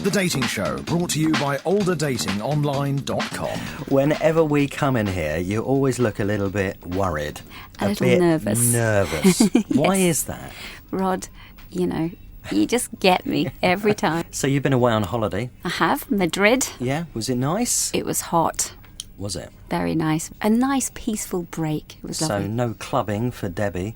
The Dating Show, brought to you by olderdatingonline.com. Whenever we come in here, you always look a little bit worried. A little bit nervous. Nervous. Yes. Why is that? Rod, you just get me every time. So you've been away on holiday? I have. Madrid. Yeah. Was it nice? It was hot. Was it? Very nice. A nice, peaceful break. It was lovely. So no clubbing for Debbie?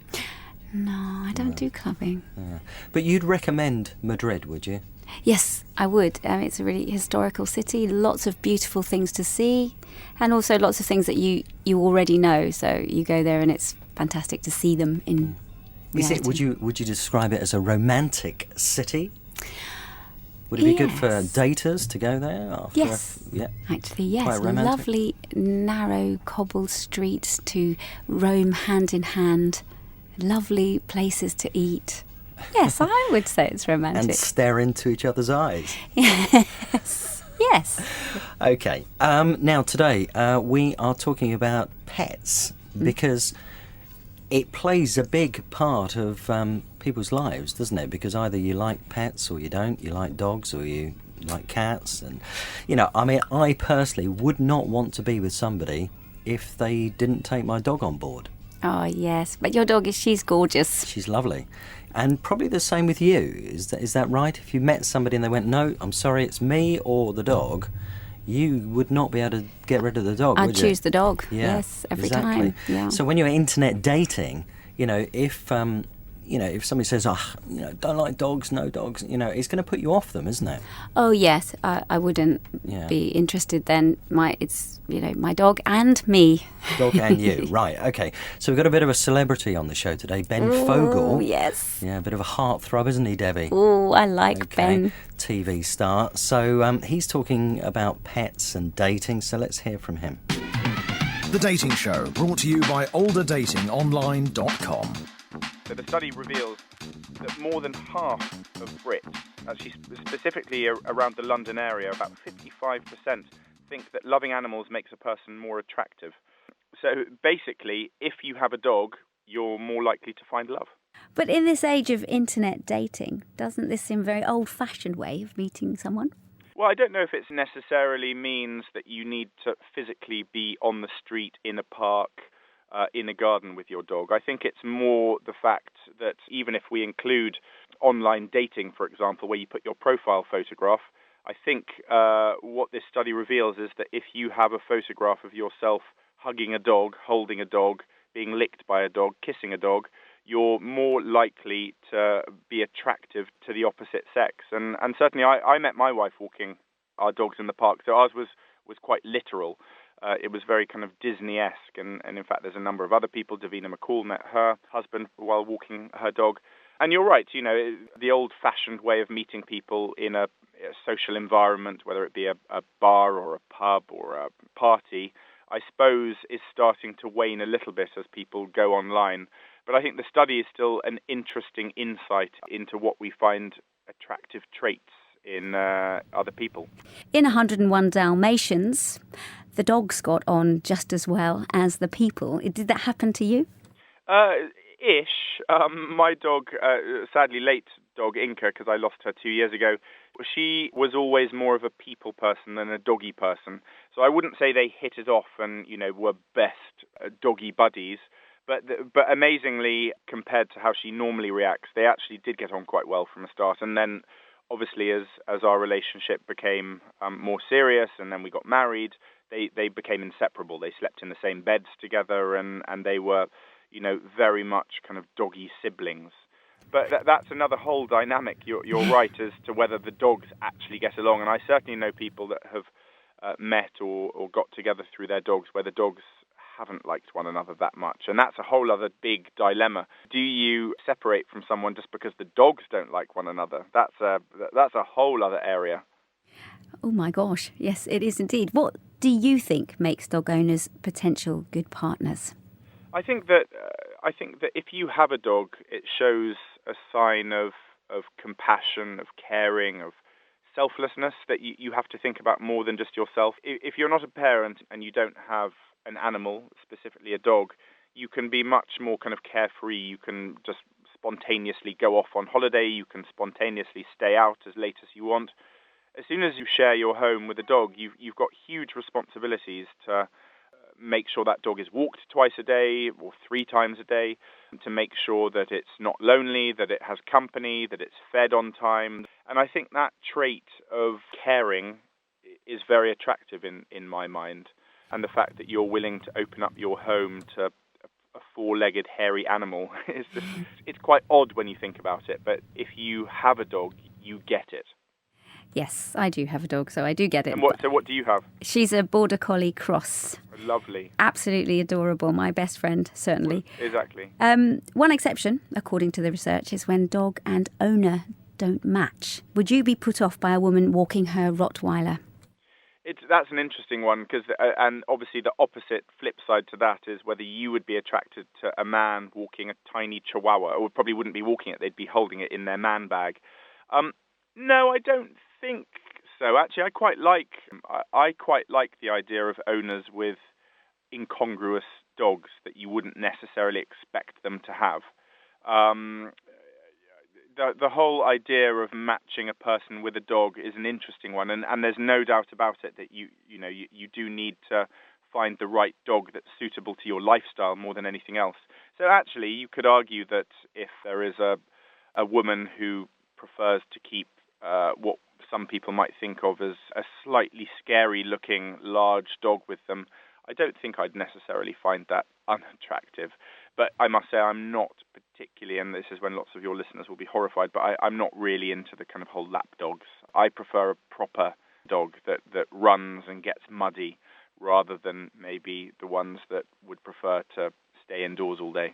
No, I don't do clubbing. Yeah. But you'd recommend Madrid, would you? Yes, I would. It's a really historical city, lots of beautiful things to see, and also lots of things that you already know. So you go there and it's fantastic to see them in reality. Would you describe it as a romantic city? Would it be good for daters to go there? Yes. Actually, yes. Quite romantic. Lovely, narrow cobbled streets to roam hand in hand. Lovely places to eat. Yes, I would say it's romantic. And stare into each other's eyes. Yes. Okay. Now, today, we are talking about pets because it plays a big part of people's lives, doesn't it? Because either you like pets or you don't. You like dogs or you like cats. And, I personally would not want to be with somebody if they didn't take my dog on board. Oh, yes. But your dog, she's gorgeous. She's lovely. And probably the same with you. Is that right? If you met somebody and they went, no, I'm sorry, it's me or the dog, you would not be able to get rid of the dog, would you? I'd choose the dog, Yeah, yes, every exactly. time. Yeah. So when you're internet dating, if somebody says, don't like dogs, no dogs, it's going to put you off them, isn't it? Oh, yes. I wouldn't be interested then. It's my dog and me. Dog and you, right, okay. So we've got a bit of a celebrity on the show today, Ben Fogle. Yes. Yeah, a bit of a heartthrob, isn't he, Debbie? Oh, I like Ben. TV star. So he's talking about pets and dating, so let's hear from him. The Dating Show, brought to you by olderdatingonline.com. So the study reveals that more than half of Brits, actually specifically around the London area, about 55% think that loving animals makes a person more attractive. So basically, if you have a dog, you're more likely to find love. But in this age of internet dating, doesn't this seem a very old-fashioned way of meeting someone? Well, I don't know if it necessarily means that you need to physically be on the street, in a park, in a garden with your dog. I think it's more the fact that even if we include online dating, for example, where you put your profile photograph, I think what this study reveals is that if you have a photograph of yourself hugging a dog, holding a dog, being licked by a dog, kissing a dog, you're more likely to be attractive to the opposite sex. And certainly I met my wife walking our dogs in the park, so ours was quite literal. It was very kind of Disney-esque, and in fact there's a number of other people. Davina McCall met her husband while walking her dog. And you're right, the old-fashioned way of meeting people in a social environment, whether it be a bar or a pub or a party, I suppose is starting to wane a little bit as people go online. But I think the study is still an interesting insight into what we find attractive traits in other people. In 101 Dalmatians, the dogs got on just as well as the people. Did that happen to you? Ish. My dog, sadly late dog Inca, because I lost her 2 years ago, she was always more of a people person than a doggy person. So I wouldn't say they hit it off and, were best doggy buddies. But amazingly, compared to how she normally reacts, they actually did get on quite well from the start. And then, obviously, as our relationship became more serious and then we got married, they became inseparable. They slept in the same beds together and they were, very much kind of doggy siblings. But that's another whole dynamic. You're right as to whether the dogs actually get along. And I certainly know people that have met or got together through their dogs where the dogs haven't liked one another that much. And that's a whole other big dilemma. Do you separate from someone just because the dogs don't like one another? That's a whole other area. Oh my gosh, yes, it is indeed. What do you think makes dog owners potential good partners? I think that if you have a dog, it shows a sign of compassion, of caring, of selflessness, that you have to think about more than just yourself. If you're not a parent and you don't have an animal, specifically a dog, you can be much more kind of carefree. You can just spontaneously go off on holiday. You can spontaneously stay out as late as you want. as soon as you share your home with a dog, you've got huge responsibilities to make sure that dog is walked twice a day or 3 times a day, to make sure that it's not lonely, that it has company, that it's fed on time. And I think that trait of caring is very attractive in my mind. And the fact that you're willing to open up your home to a 4-legged hairy animal is just, it's quite odd when you think about it. But if you have a dog, you get it. Yes, I do have a dog, so I do get it. And what do you have? She's a Border Collie cross. Lovely. Absolutely adorable. My best friend, certainly. Exactly. One exception, according to the research, is when dog and owner don't match. Would you be put off by a woman walking her Rottweiler? That's an interesting one, because and obviously the opposite flip side to that is whether you would be attracted to a man walking a tiny Chihuahua, or probably wouldn't be walking it, they'd be holding it in their man bag. No, I don't think so. Actually, I quite like the idea of owners with incongruous dogs that you wouldn't necessarily expect them to have. The whole idea of matching a person with a dog is an interesting one, and there's no doubt about it that you do need to find the right dog that's suitable to your lifestyle more than anything else. So actually, you could argue that if there is a woman who prefers to keep what some people might think of as a slightly scary-looking large dog with them, I don't think I'd necessarily find that unattractive. But I must say I'm not particularly, and this is when lots of your listeners will be horrified, but I'm not really into the kind of whole lap dogs. I prefer a proper dog that runs and gets muddy, rather than maybe the ones that would prefer to stay indoors all day.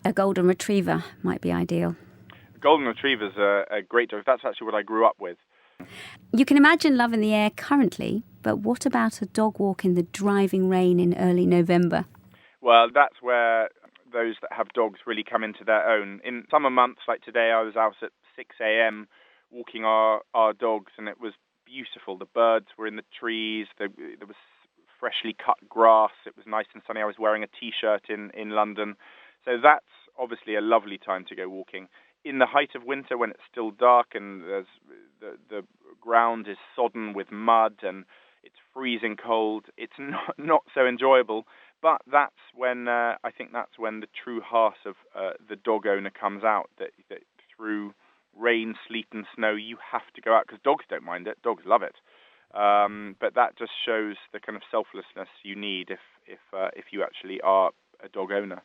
A golden retriever might be ideal. A golden retriever's a great dog. That's actually what I grew up with. You can imagine love in the air currently, but what about a dog walk in the driving rain in early November? Well, that's where those that have dogs really come into their own. In summer months like today, I was out at 6 a.m. walking our dogs, and it was beautiful. The birds were in the trees. There was freshly cut grass. It was nice and sunny. I was wearing a T-shirt in London. So that's obviously a lovely time to go walking. In the height of winter, when it's still dark and the ground is sodden with mud and it's freezing cold, it's not so enjoyable. But that's when I think that's when the true heart of the dog owner comes out. That through rain, sleet, and snow, you have to go out, because dogs don't mind it. Dogs love it. But that just shows the kind of selflessness you need if you actually are a dog owner.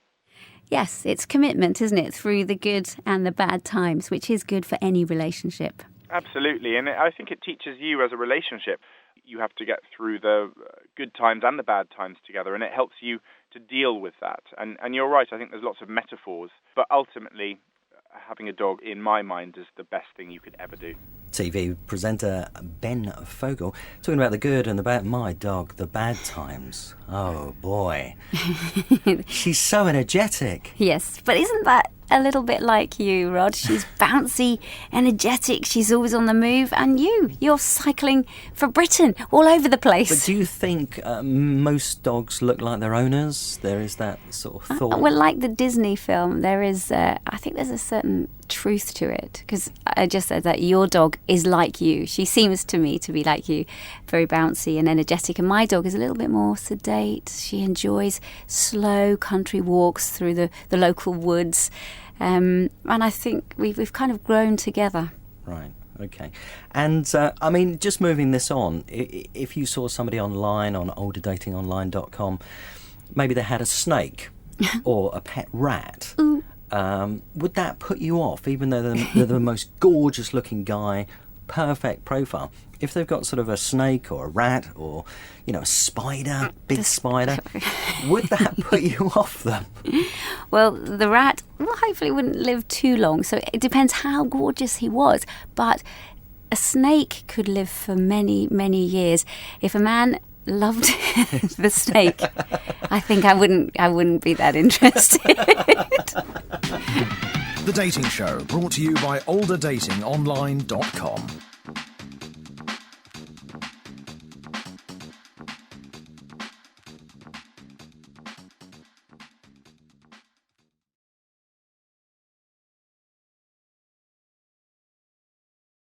Yes, it's commitment, isn't it, through the good and the bad times, which is good for any relationship. Absolutely, and I think it teaches you as a relationship. You have to get through the good times and the bad times together, and it helps you to deal with that. And you're right, I think there's lots of metaphors, but ultimately, having a dog, in my mind, is the best thing you could ever do. TV presenter Ben Fogle talking about the good and the bad. My dog, the bad times. Oh boy. She's so energetic. Yes, but isn't that a little bit like you, Rod? She's bouncy, energetic, she's always on the move, and you're cycling for Britain all over the place. But do you think most dogs look like their owners? There is that sort of thought. Well, like the Disney film, there is, I think there's a certain truth to it, because I just said that your dog is like you. She seems to me to be like you, very bouncy and energetic, and my dog is a little bit more sedate. She enjoys slow country walks through the local woods, and I think we've kind of grown together. Right. Okay. And I mean, just moving this on, if you saw somebody online on olderdatingonline.com, maybe they had a snake or a pet rat. Ooh. Would that put you off, even though they're the most gorgeous looking guy, perfect profile? If they've got sort of a snake or a rat or, a spider, big spider, would that put you off them? Well, the rat hopefully wouldn't live too long, so it depends how gorgeous he was. But a snake could live for many, many years. If a man loved the snake, I think I wouldn't be that interested. The Dating Show, brought to you by olderdatingonline.com.